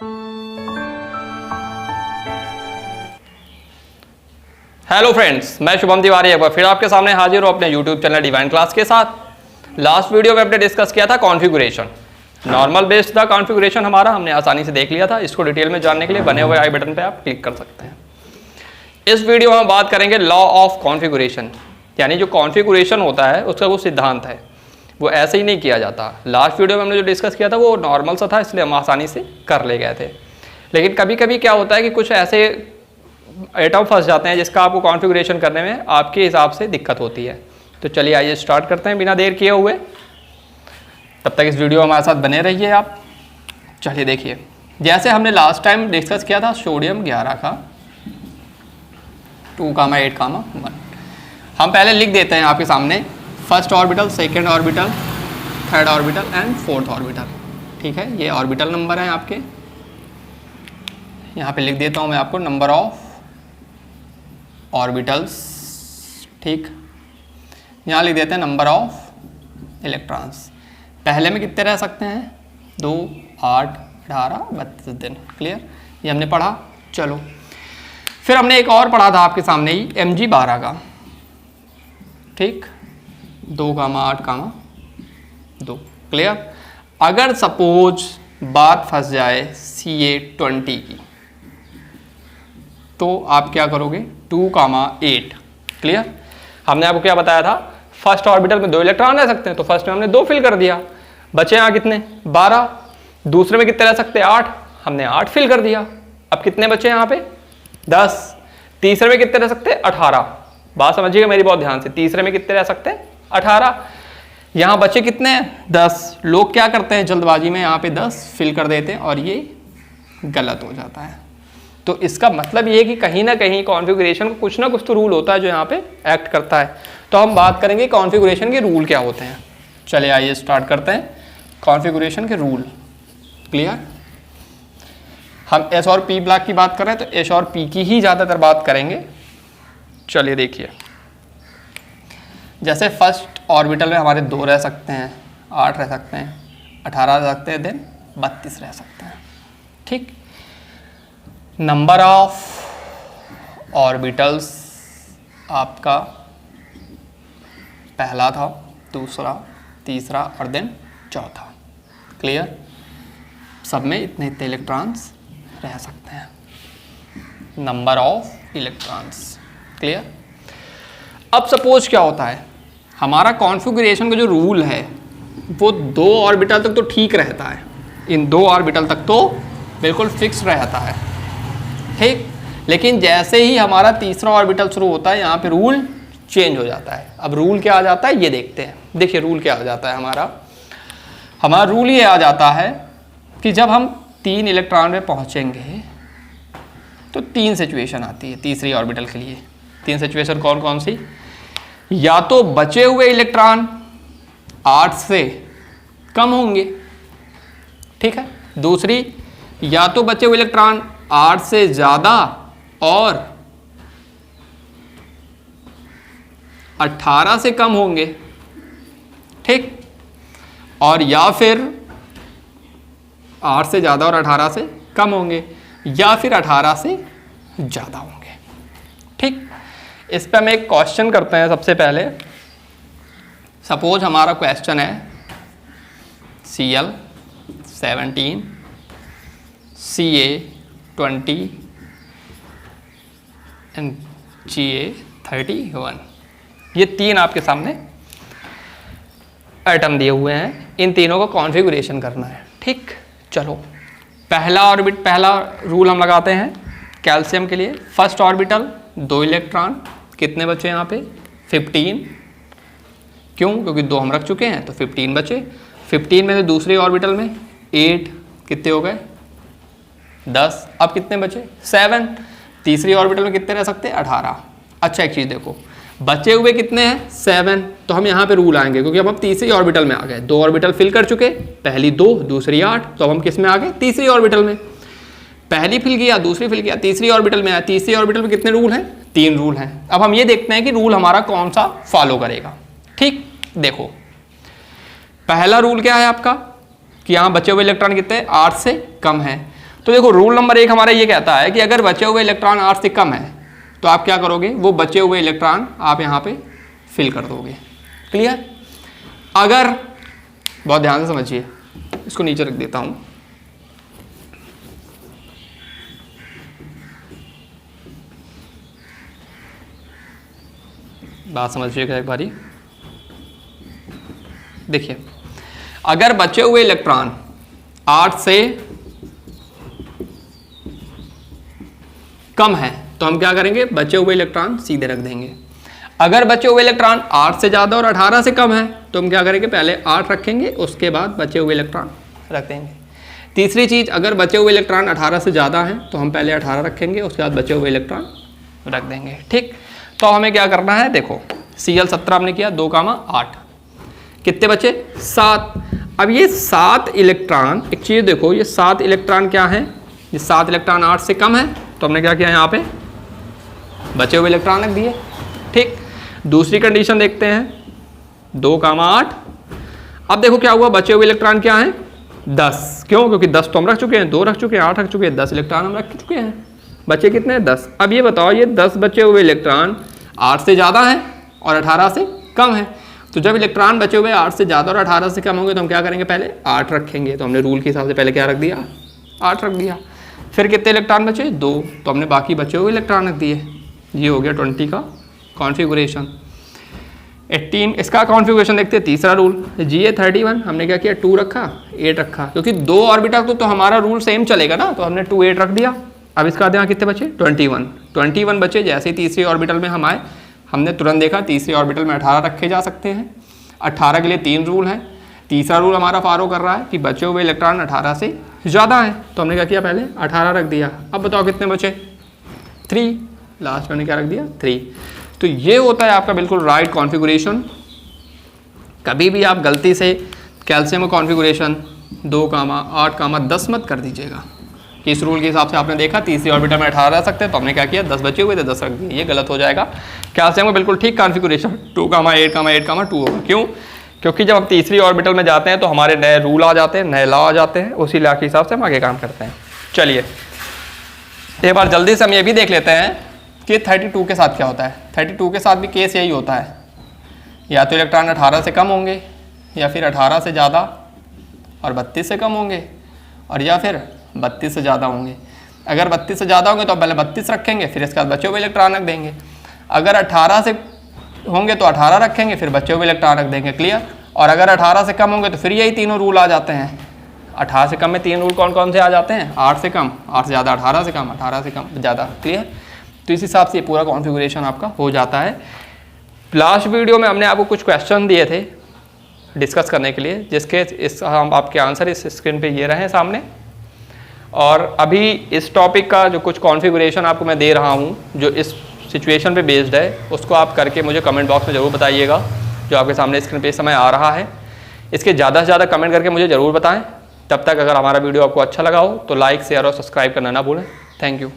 Hello friends, मैं शुभम तिवारी एक बार फिर आपके सामने हाजिर हूँ अपने यूट्यूब चैनल डिवाइन क्लास के साथ। लास्ट वीडियो में हमने डिस्कस किया था कॉन्फ़िगरेशन। नॉर्मल बेस्ड था कॉन्फ़िगरेशन हमारा, हमने आसानी से देख लिया था। इसको डिटेल में जानने के लिए बने हुए आई बटन पे आप क्लिक कर सकते हैं। इस वीडियो में हम बात करेंगे लॉ ऑफ कॉन्फ़िगरेशन, यानी जो कॉन्फ़िगरेशन होता है उसका वो सिद्धांत है, वो ऐसे ही नहीं किया जाता। लास्ट वीडियो में हमने जो डिस्कस किया था वो नॉर्मल सा था, इसलिए हम आसानी से कर ले गए थे। लेकिन कभी कभी क्या होता है कि कुछ ऐसे आइटम फंस जाते हैं जिसका आपको कॉन्फ़िगरेशन करने में आपके हिसाब से दिक्कत होती है। तो चलिए आइए स्टार्ट करते हैं बिना देर किए हुए। तब तक इस वीडियो हमारे साथ बने रहिए आप। चलिए देखिए, जैसे हमने लास्ट टाइम डिस्कस किया था सोडियम 11 का 2,8,1। हम पहले लिख देते हैं आपके सामने first orbital, second orbital, third orbital and fourth orbital. ठीक है, ये ऑर्बिटल नंबर हैं आपके। यहाँ पे लिख देता हूँ मैं आपको नंबर ऑफ ऑर्बिटल्स। ठीक, यहाँ लिख देते हैं नंबर ऑफ इलेक्ट्रॉन्स। पहले में कितने रह सकते हैं? 2, 8, 18, 32 दिन। क्लियर, ये हमने पढ़ा। चलो फिर हमने एक और पढ़ा था आपके सामने ही Mg12 का। ठीक, 2,8,2। क्लियर। अगर सपोज बात फंस जाए Ca20 की तो आप क्या करोगे? 2,8। क्लियर। हमने आपको क्या बताया था? फर्स्ट ऑर्बिटल में 2 इलेक्ट्रॉन रह सकते हैं, तो फर्स्ट में हमने 2 फिल कर दिया, बचे यहाँ कितने? 12। दूसरे में कितने रह सकते हैं? 8, हमने 8 फिल कर दिया। अब कितने बचे यहाँ पे? 10। तीसरे में कितने रह सकते हैं? 18। बात समझिएगा मेरी बहुत ध्यान से। तीसरे में कितने रह सकते हैं? 18। यहाँ बचे कितने हैं? 10। लोग क्या करते हैं जल्दबाजी में यहाँ पे 10 फिल कर देते हैं और ये गलत हो जाता है। तो इसका मतलब ये है कि कहीं ना कहीं कॉन्फ़िगरेशन को कुछ ना कुछ तो रूल होता है जो यहाँ पे एक्ट करता है। तो हम बात करेंगे कॉन्फ़िगरेशन के रूल क्या होते हैं। चलिए आइए स्टार्ट करते हैं कॉन्फ़िगरेशन के रूल। क्लियर। हम एस और पी ब्लॉक की बात कर रहे हैं तो एस और पी की ही ज़्यादातर बात करेंगे। चलिए देखिए, जैसे फर्स्ट ऑर्बिटल में हमारे 2 रह सकते हैं, 8 रह सकते हैं, 18 रह सकते हैं, देन 32 रह सकते हैं। ठीक। नंबर ऑफ ऑर्बिटल्स आपका पहला था, दूसरा, तीसरा और देन चौथा। क्लियर। सब में इतने इतने इलेक्ट्रॉन्स रह सकते हैं। Number of electrons. क्लियर। अब सपोज क्या होता है, हमारा कॉन्फ़िगरेशन का जो रूल है वो 2 ऑर्बिटल तक तो ठीक रहता है। इन 2 ऑर्बिटल तक तो बिल्कुल फिक्स रहता है। ठीक। लेकिन जैसे ही हमारा तीसरा ऑर्बिटल शुरू होता है यहाँ पे रूल चेंज हो जाता है। अब रूल क्या आ जाता है ये देखते हैं। देखिए रूल क्या आ जाता है हमारा रूल ये आ जाता है कि जब हम 3 इलेक्ट्रॉन में पहुँचेंगे तो 3 सिचुएशन आती है तीसरी ऑर्बिटल के लिए। 3 सिचुएशन कौन कौन सी? या तो बचे हुए इलेक्ट्रॉन 8 से कम होंगे। ठीक है। दूसरी, या तो बचे हुए इलेक्ट्रॉन 8 से ज़्यादा और 18 से कम होंगे। ठीक। और या फिर 8 से ज़्यादा और 18 से कम होंगे, या फिर 18 से ज़्यादा होंगे। ठीक। इस पर हम एक क्वेश्चन करते हैं। सबसे पहले सपोज हमारा क्वेश्चन है Cl17, Ca20 एंड Ga31। ये 3 आपके सामने एटम दिए हुए हैं, इन तीनों का कॉन्फ़िगरेशन करना है। ठीक। चलो पहला रूल हम लगाते हैं कैल्शियम के लिए। फर्स्ट ऑर्बिटल 2 इलेक्ट्रॉन, कितने बचे यहाँ पे? 15। क्यों? क्योंकि 2 हम रख चुके हैं तो 15 बचे। 15 में से दूसरे ऑर्बिटल में 8, कितने हो गए? 10। अब कितने बचे? 7। तीसरी ऑर्बिटल में कितने रह सकते हैं? 18। अच्छा एक चीज़ देखो, बचे हुए कितने हैं? 7। तो हम यहाँ पे रूल आएंगे क्योंकि अब तीसरी ऑर्बिटल में आ गए। 2 ऑर्बिटल फिल कर चुके, पहली 2, दूसरी 8। तो अब हम किस में आ गए? तीसरी ऑर्बिटल में। पहली फिल किया, दूसरी फिल किया, तीसरी ऑर्बिटल में आया। तीसरी ऑर्बिटल में कितने रूल हैं? 3 रूल हैं। अब हम ये देखते हैं कि रूल हमारा कौन सा फॉलो करेगा। ठीक। देखो पहला रूल क्या है आपका कि यहाँ बचे हुए इलेक्ट्रॉन कितने? 8 से कम है। तो देखो रूल नंबर 1 हमारा ये कहता है कि अगर बचे हुए इलेक्ट्रॉन 8 से कम है तो आप क्या करोगे, वो बचे हुए इलेक्ट्रॉन आप यहाँ पे फिल कर दोगे। क्लियर? अगर, बहुत ध्यान से समझिए, इसको नीचे रख देता हूँ। बात समझिएगा एक बारी। देखिए, अगर बचे हुए इलेक्ट्रॉन 8 से कम है तो हम क्या करेंगे, बचे हुए इलेक्ट्रॉन सीधे रख देंगे। अगर बचे हुए इलेक्ट्रॉन 8 से ज़्यादा और 18 से कम है तो हम क्या करेंगे, पहले 8 रखेंगे, उसके बाद बचे हुए इलेक्ट्रॉन रख देंगे। तीसरी चीज़, अगर बचे हुए इलेक्ट्रॉन 18 से ज़्यादा हैं तो हम पहले 18 रखेंगे, उसके बाद बचे हुए इलेक्ट्रॉन रख देंगे। ठीक, तो हमें क्या करना है, देखो Cl17 हमने किया 2,8, कितने बचे, 7। अब ये 7 इलेक्ट्रॉन, एक चीज़ देखो, ये 7 इलेक्ट्रॉन क्या है, ये 7 इलेक्ट्रॉन 8 से कम है तो हमने क्या किया, यहाँ पे बचे हुए इलेक्ट्रॉन रख दिए। ठीक, दूसरी कंडीशन देखते हैं, 2,8। अब देखो क्या हुआ, बचे हुए इलेक्ट्रॉन क्या हैं, 10। क्यों? क्योंकि 10 तो हम रख चुके हैं, 2 रख चुके हैं, 8 रख चुके हैं, 10 इलेक्ट्रॉन हम रख चुके हैं। बचे कितने हैं, 10। अब ये बताओ, ये 10 बचे हुए इलेक्ट्रॉन 8 से ज़्यादा है और 18 से कम है। तो जब इलेक्ट्रॉन बचे हुए 8 से ज़्यादा और 18 से कम होंगे तो हम क्या करेंगे, पहले 8 रखेंगे। तो हमने रूल के हिसाब से पहले क्या रख दिया, 8 रख दिया। फिर कितने इलेक्ट्रॉन बचे, 2, तो हमने बाकी बचे हुए इलेक्ट्रॉन रख दिए। ये हो गया 20 का कॉन्फ़िगरेशन। 18 इसका कॉन्फ़िगरेशन देखते हैं, तीसरा रूल Ga31 हमने क्या किया, 2 रखा, 8 रखा, क्योंकि 2 ऑर्बिटल तो हमारा रूल सेम चलेगा ना, तो हमने 2, 8 रख दिया। अब इसका यहाँ कितने बचे, 21 बचे। जैसे ही तीसरी ऑर्बिटल में हम आए, हमने तुरंत देखा तीसरी ऑर्बिटल में 18 रखे जा सकते हैं। 18 के लिए 3 रूल हैं। तीसरा रूल हमारा फॉलो कर रहा है कि बचे हुए इलेक्ट्रॉन 18 से ज़्यादा है, तो हमने क्या किया, पहले 18 रख दिया। अब बताओ कितने बचे, 3, लास्ट में हमने क्या रख दिया, 3। तो ये होता है आपका बिल्कुल राइट कॉन्फ़िगरेशन। कभी भी आप गलती से कैल्शियम का कॉन्फ़िगरेशन 2, 8, 10 मत कर दीजिएगा कि इस रूल के हिसाब से आपने देखा तीसरी ऑर्बिटल में 18 रह सकते हैं, तो हमने क्या किया, 10 बचे हुए थे, 10 रख दिए। ये गलत हो जाएगा। कैल्शियम का बिल्कुल ठीक कॉन्फ़िगरेशन 2, 8, 8, 2 होगा। क्यों? क्योंकि जब हम तीसरी ऑर्बिटल में जाते हैं तो हमारे नए रूल आ जाते हैं, नए लॉ आ जाते हैं, उसी लॉ के हिसाब से हम आगे काम करते हैं। चलिए एक बार जल्दी से हम ये भी देख लेते हैं कि 32 के साथ क्या होता है। 32 के साथ भी केस यही होता है, या तो इलेक्ट्रॉन 18 से कम होंगे, या फिर 18 से ज़्यादा और 32 से कम होंगे, और या फिर 32 से ज़्यादा होंगे। अगर 32 से ज़्यादा होंगे तो पहले 32 रखेंगे, फिर इसके बाद बचे हुए इलेक्ट्रॉन रख देंगे। अगर 18 से होंगे तो 18 रखेंगे, फिर बचे हुए इलेक्ट्रॉन रख देंगे। क्लियर? और अगर 18 से कम होंगे तो फिर यही तीनों रूल आ जाते हैं। 18 से कम में 3 रूल कौन कौन से आ जाते हैं, 8 से कम, 8 से ज़्यादा, 18 से कम, 18 से कम, ज़्यादा। क्लियर? तो इस हिसाब से ये पूरा कॉन्फ़िगरेशन आपका हो जाता है। लास्ट वीडियो में हमने आपको कुछ क्वेश्चन दिए थे डिस्कस करने के लिए, जिसके हम आपके आंसर इस स्क्रीन पे ये रहे हैं सामने। और अभी इस टॉपिक का जो कुछ कॉन्फ़िगरेशन आपको मैं दे रहा हूँ, जो इस सिचुएशन पे बेस्ड है, उसको आप करके मुझे कमेंट बॉक्स में ज़रूर बताइएगा, जो आपके सामने स्क्रीन पे इस समय आ रहा है। इसके ज़्यादा से ज़्यादा कमेंट करके मुझे ज़रूर बताएं। तब तक अगर हमारा वीडियो आपको अच्छा लगा हो तो लाइक, शेयर और सब्सक्राइब करना ना भूलें। Thank you.